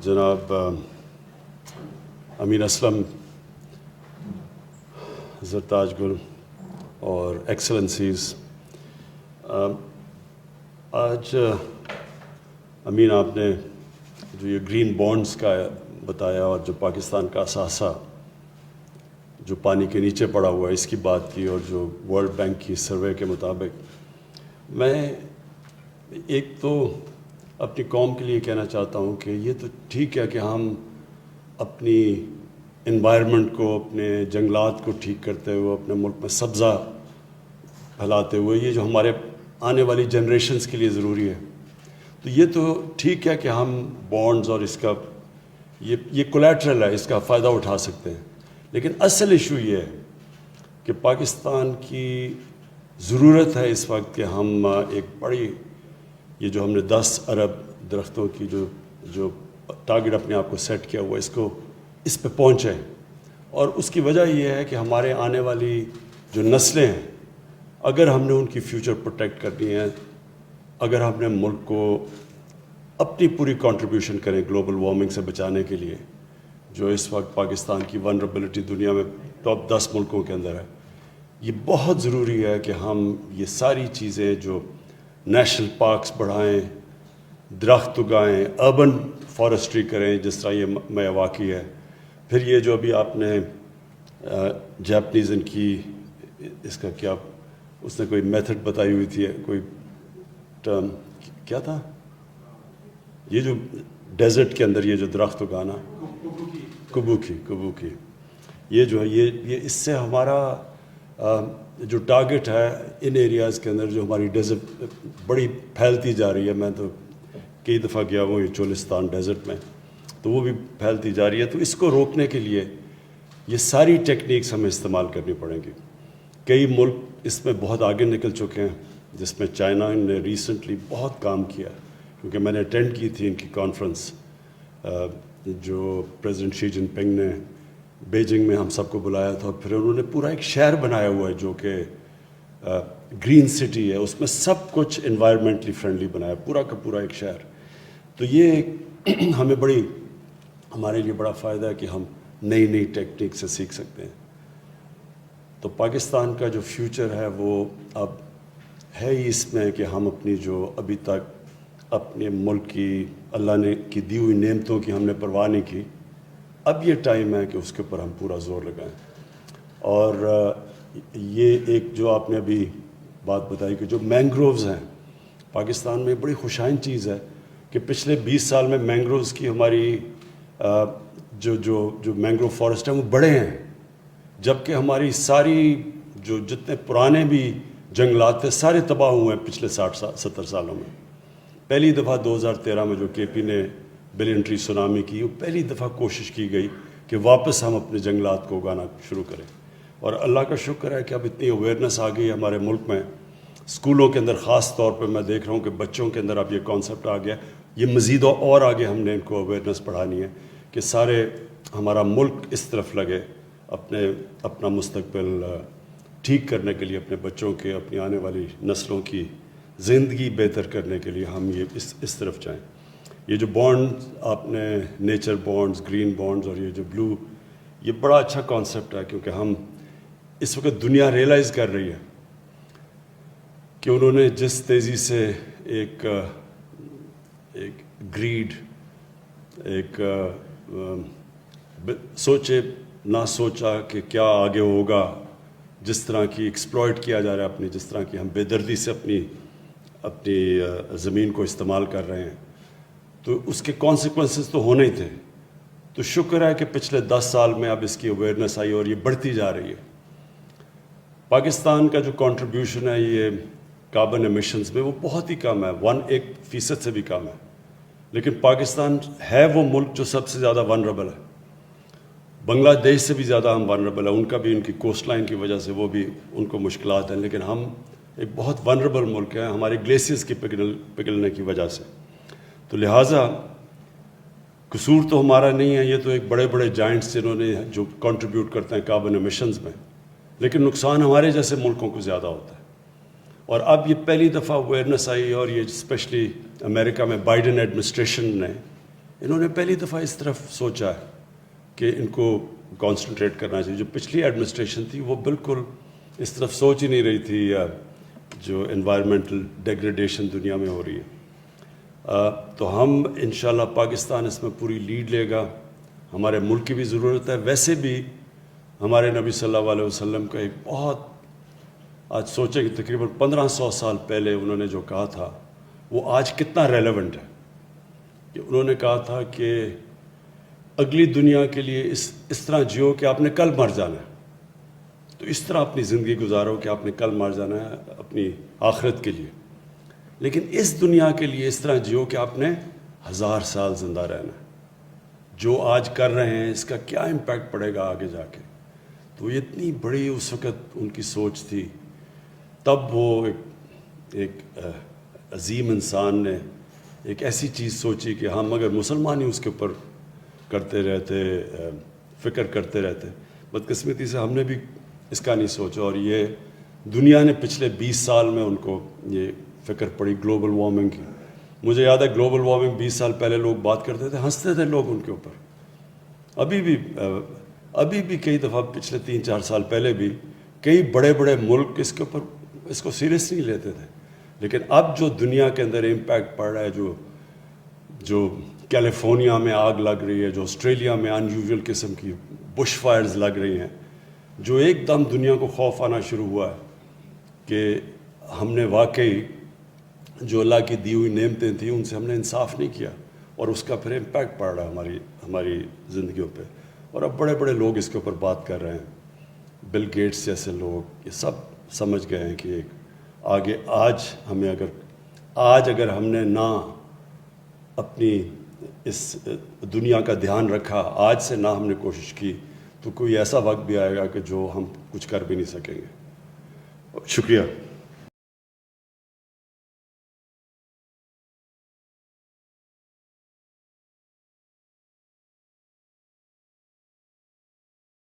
جناب امین اسلم زرتاج گل اور ایکسلنسیز، آج امین آپ نے جو یہ گرین بانڈز کا بتایا اور جو پاکستان کا اثاثہ جو پانی کے نیچے پڑا ہوا ہے اس کی بات کی، اور جو ورلڈ بینک کی سروے کے مطابق میں ایک تو اپنی قوم کے لیے کہنا چاہتا ہوں کہ یہ تو ٹھیک ہے کہ ہم اپنی انوائرمنٹ کو، اپنے جنگلات کو ٹھیک کرتے ہوئے، اپنے ملک میں سبزہ پھیلاتے ہوئے، یہ جو ہمارے آنے والی جنریشنز کے لیے ضروری ہے، تو یہ تو ٹھیک ہے کہ ہم بانڈز اور اس کا یہ کولیٹرل ہے، اس کا فائدہ اٹھا سکتے ہیں. لیکن اصل ایشو یہ ہے کہ پاکستان کی ضرورت ہے اس وقت کہ ہم ایک بڑی یہ جو ہم نے 10 ارب درختوں کی جو ٹارگٹ اپنے آپ کو سیٹ کیا ہوا اس پہ پہنچے. اور اس کی وجہ یہ ہے کہ ہمارے آنے والی جو نسلیں ہیں، اگر ہم نے ان کی فیوچر پروٹیکٹ کرنی ہے، اگر ہم نے ملک کو اپنی پوری کنٹریبیوشن کریں گلوبل وارمنگ سے بچانے کے لیے، جو اس وقت پاکستان کی ونربلٹی دنیا میں ٹاپ 10 ملکوں کے اندر ہے، یہ بہت ضروری ہے کہ ہم یہ ساری چیزیں جو نیشنل پارکس بڑھائیں، درخت اگائیں، اربن فارسٹری کریں جس طرح یہ میاواکی ہے. پھر یہ جو ابھی آپ نے جاپنیز ان کی اس کا کیا اس نے کوئی میتھڈ بتائی ہوئی تھی، کوئی ٹرم کیا تھا، یہ جو ڈیزرٹ کے اندر یہ جو درخت اگانا، کبوکی، یہ جو ہے یہ اس سے ہمارا جو ٹارگٹ ہے ان ایریاز کے اندر جو ہماری ڈیزرٹ بڑی پھیلتی جا رہی ہے. میں تو کئی دفعہ گیا ہوں یہ چولستان ڈیزرٹ میں، تو وہ بھی پھیلتی جا رہی ہے. تو اس کو روکنے کے لیے یہ ساری ٹیکنیکس ہمیں استعمال کرنی پڑیں گی. کئی ملک اس میں بہت آگے نکل چکے ہیں، جس میں چائنا نے ریسنٹلی بہت کام کیا، کیونکہ میں نے اٹینڈ کی تھی ان کی کانفرنس جو پریزیڈنٹ شی جن پنگ نے بیجنگ میں ہم سب کو بلایا تھا. پھر انہوں نے پورا ایک شہر بنایا ہوا ہے جو کہ گرین سٹی ہے، اس میں سب کچھ انوائرمنٹلی فرینڈلی بنایا، پورا کا پورا ایک شہر. تو یہ ہمیں ہمارے لیے بڑا فائدہ ہے کہ ہم نئی ٹیکنیک سے سیکھ سکتے ہیں. تو پاکستان کا جو فیوچر ہے وہ اب ہے ہی اس میں کہ ہم اپنی جو ابھی تک اپنے ملک کی اللہ نے کی دی ہوئی نعمتوں کی ہم نے پرواہ نہیں کی، اب یہ ٹائم ہے کہ اس کے اوپر ہم پورا زور لگائیں. اور یہ ایک جو آپ نے ابھی بات بتائی کہ جو مینگرووز ہیں پاکستان میں، بڑی خوشائن چیز ہے کہ پچھلے 20 سال میں مینگرووز کی ہماری جو مینگروو فارسٹ ہیں وہ بڑے ہیں، جبکہ ہماری ساری جو جتنے پرانے بھی جنگلات تھے سارے تباہ ہوئے ہیں پچھلے 60-70 سالوں میں. پہلی دفعہ 2013 میں جو کے پی نے بلین ٹری سونامی کی، وہ پہلی دفعہ کوشش کی گئی کہ واپس ہم اپنے جنگلات کو اگانا شروع کریں. اور اللہ کا شکر ہے کہ اب اتنی اویئرنیس آ گئی ہے ہمارے ملک میں، اسکولوں کے اندر خاص طور پہ میں دیکھ رہا ہوں کہ بچوں کے اندر اب یہ کانسیپٹ آ گیا. یہ مزید اور آگے ہم نے ان کو اویئرنیس بڑھانی ہے کہ سارے ہمارا ملک اس طرف لگے اپنا مستقبل ٹھیک کرنے کے لیے، اپنے بچوں کے، اپنی آنے والی نسلوں کی زندگی بہتر کرنے کے لیے ہم یہ اس طرف جائیں. یہ جو بانڈ آپ نے نیچر بانڈز، گرین بانڈز اور یہ جو بلو، یہ بڑا اچھا کانسیپٹ ہے، کیونکہ ہم اس وقت دنیا ریئلائز کر رہی ہے کہ انہوں نے جس تیزی سے ایک گریڈ، ایک سوچے نہ سوچا کہ کیا آگے ہوگا، جس طرح کی ایکسپلائٹ کیا جا رہا ہے اپنی، جس طرح کی ہم بے دردی سے اپنی زمین کو استعمال کر رہے ہیں، تو اس کے کانسیکوینسز تو ہونے ہی تھے. تو شکر ہے کہ پچھلے 10 سال میں اب اس کی اویئرنیس آئی اور یہ بڑھتی جا رہی ہے. پاکستان کا جو کنٹریبیوشن ہے یہ کاربن ایمیشنز میں وہ بہت ہی کم ہے، 1% سے بھی کم ہے. لیکن پاکستان ہے وہ ملک جو سب سے زیادہ ونربل ہے. بنگلہ دیش سے بھی زیادہ ہم ونربل ہیں، ان کا بھی ان کی کوسٹ لائن کی وجہ سے وہ بھی ان کو مشکلات ہیں، لیکن ہم ایک بہت ونربل ملک ہے ہمارے گلیشیئرز کی پگھلنے کی وجہ سے. تو لہٰذا قصور تو ہمارا نہیں ہے، یہ تو ایک بڑے جائنٹس جنہوں نے جو کنٹریبیوٹ کرتے ہیں کاربن ایمیشنز میں، لیکن نقصان ہمارے جیسے ملکوں کو زیادہ ہوتا ہے. اور اب یہ پہلی دفعہ اویئرنیس آئی، اور یہ اسپیشلی امریکہ میں بائیڈن ایڈمنسٹریشن نے انہوں نے پہلی دفعہ اس طرف سوچا ہے کہ ان کو کانسنٹریٹ کرنا چاہیے. جو پچھلی ایڈمنسٹریشن تھی وہ بالکل اس طرف سوچ ہی نہیں رہی تھی, جو انوائرمنٹل ڈیگریڈیشن دنیا میں ہو رہی ہے. تو ہم انشاءاللہ پاکستان اس میں پوری لیڈ لے گا. ہمارے ملک کی بھی ضرورت ہے. ویسے بھی ہمارے نبی صلی اللہ علیہ وسلم کا ایک بہت, آج سوچیں کہ تقریباً 1500 سال پہلے انہوں نے جو کہا تھا وہ آج کتنا ریلیونٹ ہے. کہ انہوں نے کہا تھا کہ اگلی دنیا کے لیے اس طرح جیو کہ آپ نے کل مر جانا ہے. تو اس طرح اپنی زندگی گزارو کہ آپ نے کل مر جانا ہے اپنی آخرت کے لیے. لیکن اس دنیا کے لیے اس طرح جیو کہ آپ نے 1000 سال زندہ رہنا ہے. جو آج کر رہے ہیں اس کا کیا امپیکٹ پڑے گا آگے جا کے. تو یہ اتنی بڑی اس وقت ان کی سوچ تھی. تب وہ ایک عظیم انسان نے ایک ایسی چیز سوچی کہ ہم اگر مسلمان ہی اس کے اوپر کرتے رہتے, فکر کرتے رہتے. بدقسمتی سے ہم نے بھی اس کا نہیں سوچا, اور یہ دنیا نے پچھلے 20 سال میں ان کو یہ فکر پڑی گلوبل وارمنگ کی. مجھے یاد ہے گلوبل وارمنگ 20 سال پہلے لوگ بات کرتے تھے, ہنستے تھے لوگ ان کے اوپر. ابھی بھی کئی دفعہ پچھلے 3-4 سال پہلے بھی کئی بڑے بڑے ملک اس کو سیریس نہیں لیتے تھے. لیکن اب جو دنیا کے اندر امپیکٹ پڑ رہا ہے, جو کیلیفورنیا میں آگ لگ رہی ہے, جو آسٹریلیا میں ان یوزول قسم کی بش فائرز لگ رہی ہیں, جو ایک دم دنیا کو خوف آنا شروع ہوا ہے کہ ہم نے واقعی جو اللہ کی دی ہوئی نعمتیں تھیں ان سے ہم نے انصاف نہیں کیا, اور اس کا پھر امپیکٹ پڑ رہا ہے ہماری زندگیوں پہ. اور اب بڑے بڑے لوگ اس کے اوپر بات کر رہے ہیں. بل گیٹس جیسے لوگ یہ سب سمجھ گئے ہیں کہ ایک آگے اگر ہم نے نہ اپنی اس دنیا کا دھیان رکھا, آج سے نہ ہم نے کوشش کی, تو کوئی ایسا وقت بھی آئے گا کہ جو ہم کچھ کر بھی نہیں سکیں گے. شکریہ.